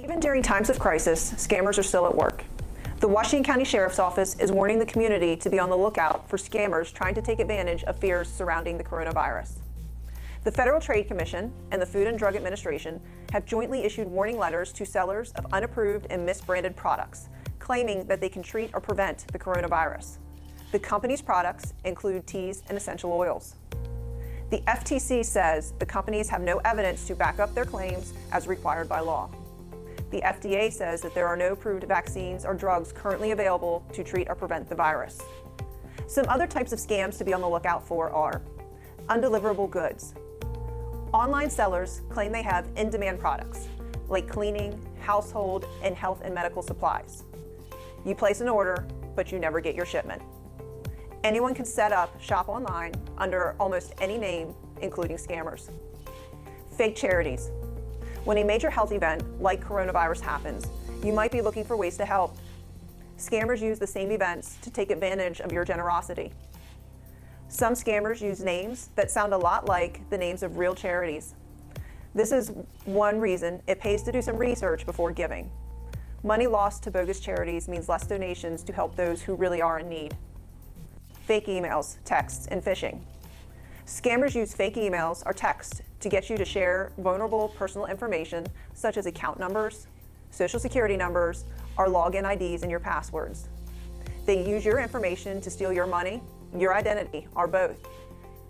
Even during times of crisis, scammers are still at work. The Washington County Sheriff's Office is warning the community to be on the lookout for scammers trying to take advantage of fears surrounding the coronavirus. The Federal Trade Commission and the Food and Drug Administration have jointly issued warning letters to sellers of unapproved and misbranded products, claiming that they can treat or prevent the coronavirus. The company's products include teas and essential oils. The FTC says the companies have no evidence to back up their claims as required by law. The FDA says that there are no approved vaccines or drugs currently available to treat or prevent the virus. Some other types of scams to be on the lookout for are undeliverable goods. Online sellers claim they have in-demand products like cleaning, household, and health and medical supplies. You place an order, but you never get your shipment. Anyone can set up shop online under almost any name, including scammers. Fake charities. When a major health event like coronavirus happens, you might be looking for ways to help. Scammers use the same events to take advantage of your generosity. Some scammers use names that sound a lot like the names of real charities. This is one reason it pays to do some research before giving. Money lost to bogus charities means less donations to help those who really are in need. Fake emails, texts, and phishing. Scammers use fake emails or texts to get you to share vulnerable personal information such as account numbers, social security numbers, or login IDs and your passwords. They use your information to steal your money, your identity, or both.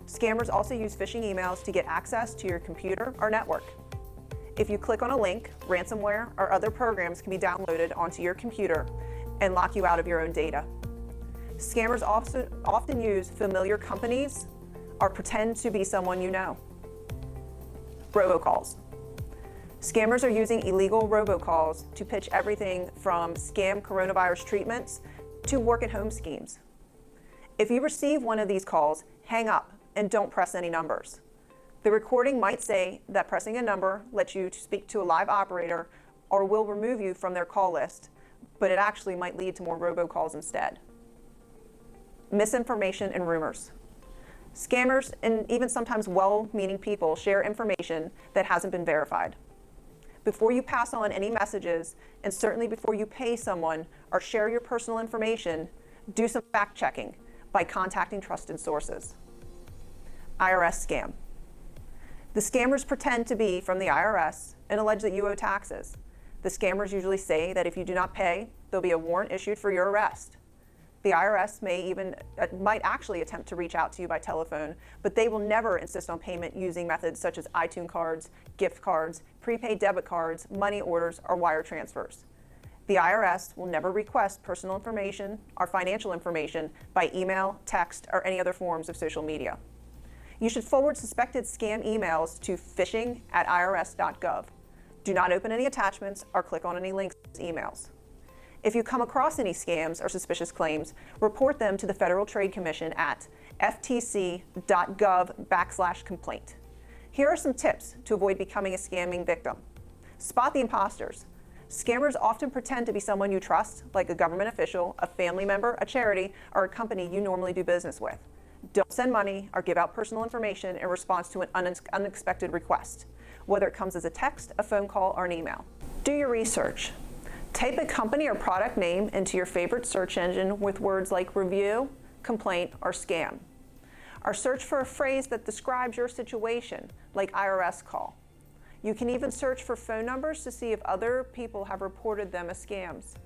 Scammers also use phishing emails to get access to your computer or network. If you click on a link, ransomware or other programs can be downloaded onto your computer and lock you out of your own data. Scammers often use familiar companies or pretend to be someone you know. Robocalls. Scammers are using illegal robocalls to pitch everything from scam coronavirus treatments to work-at-home schemes. If you receive one of these calls, hang up and don't press any numbers. The recording might say that pressing a number lets you speak to a live operator or will remove you from their call list, but it actually might lead to more robocalls instead. Misinformation and rumors. Scammers and even sometimes well-meaning people share information that hasn't been verified. Before you pass on any messages, and certainly before you pay someone or share your personal information, do some fact-checking by contacting trusted sources. IRS scam. The scammers pretend to be from the IRS and allege that you owe taxes. The scammers usually say that if you do not pay, there'll be a warrant issued for your arrest. The IRS might actually attempt to reach out to you by telephone, but they will never insist on payment using methods such as iTunes cards, gift cards, prepaid debit cards, money orders, or wire transfers. The IRS will never request personal information or financial information by email, text, or any other forms of social media. You should forward suspected scam emails to phishing@irs.gov. Do not open any attachments or click on any links in emails. If you come across any scams or suspicious claims, report them to the Federal Trade Commission at ftc.gov/complaint. Here are some tips to avoid becoming a scamming victim. Spot the imposters. Scammers often pretend to be someone you trust, like a government official, a family member, a charity, or a company you normally do business with. Don't send money or give out personal information in response to an unexpected request, whether it comes as a text, a phone call, or an email. Do your research. Type a company or product name into your favorite search engine with words like review, complaint, or scam. Or search for a phrase that describes your situation, like IRS call. You can even search for phone numbers to see if other people have reported them as scams.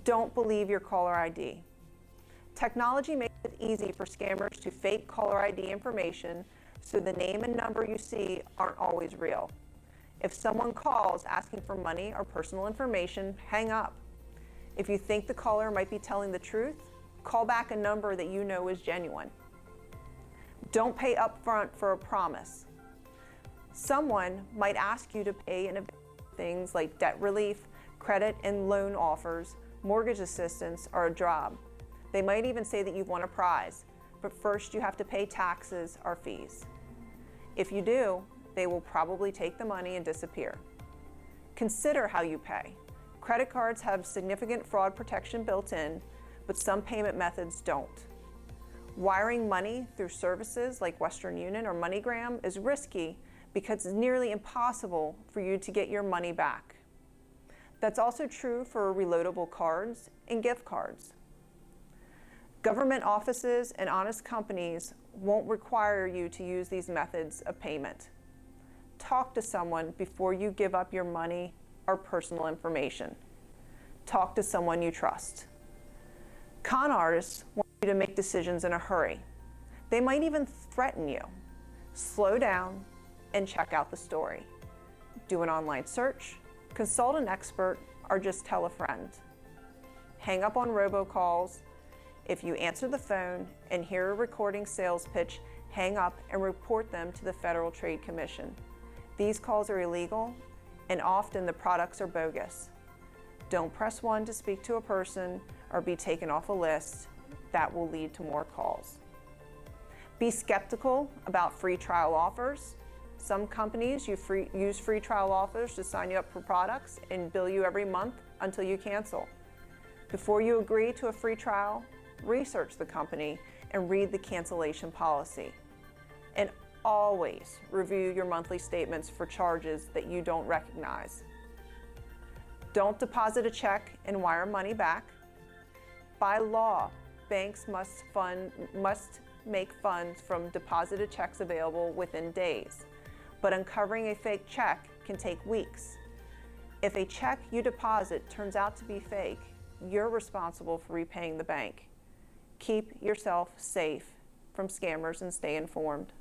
Don't believe your caller ID. Technology makes it easy for scammers to fake caller ID information, so the name and number you see aren't always real. If someone calls asking for money or personal information, hang up. If you think the caller might be telling the truth, call back a number that you know is genuine. Don't pay upfront for a promise. Someone might ask you to pay in things like debt relief, credit and loan offers, mortgage assistance, or a job. They might even say that you've won a prize, but first you have to pay taxes or fees. If you do, they will probably take the money and disappear. Consider how you pay. Credit cards have significant fraud protection built in, but some payment methods don't. Wiring money through services like Western Union or MoneyGram is risky because it's nearly impossible for you to get your money back. That's also true for reloadable cards and gift cards. Government offices and honest companies won't require you to use these methods of payment. Talk to someone before you give up your money or personal information. Talk to someone you trust. Con artists want you to make decisions in a hurry. They might even threaten you. Slow down and check out the story. Do an online search, consult an expert, or just tell a friend. Hang up on robocalls. If you answer the phone and hear a recording sales pitch, hang up and report them to the Federal Trade Commission. These calls are illegal, and often the products are bogus. Don't press 1 to speak to a person or be taken off a list. That will lead to more calls. Be skeptical about free trial offers. Some companies use free trial offers to sign you up for products and bill you every month until you cancel. Before you agree to a free trial, research the company and read the cancellation policy. And always review your monthly statements for charges that you don't recognize. Don't deposit a check and wire money back. By law, banks must make funds from deposited checks available within days, but uncovering a fake check can take weeks. If a check you deposit turns out to be fake, you're responsible for repaying the bank. Keep yourself safe from scammers and stay informed.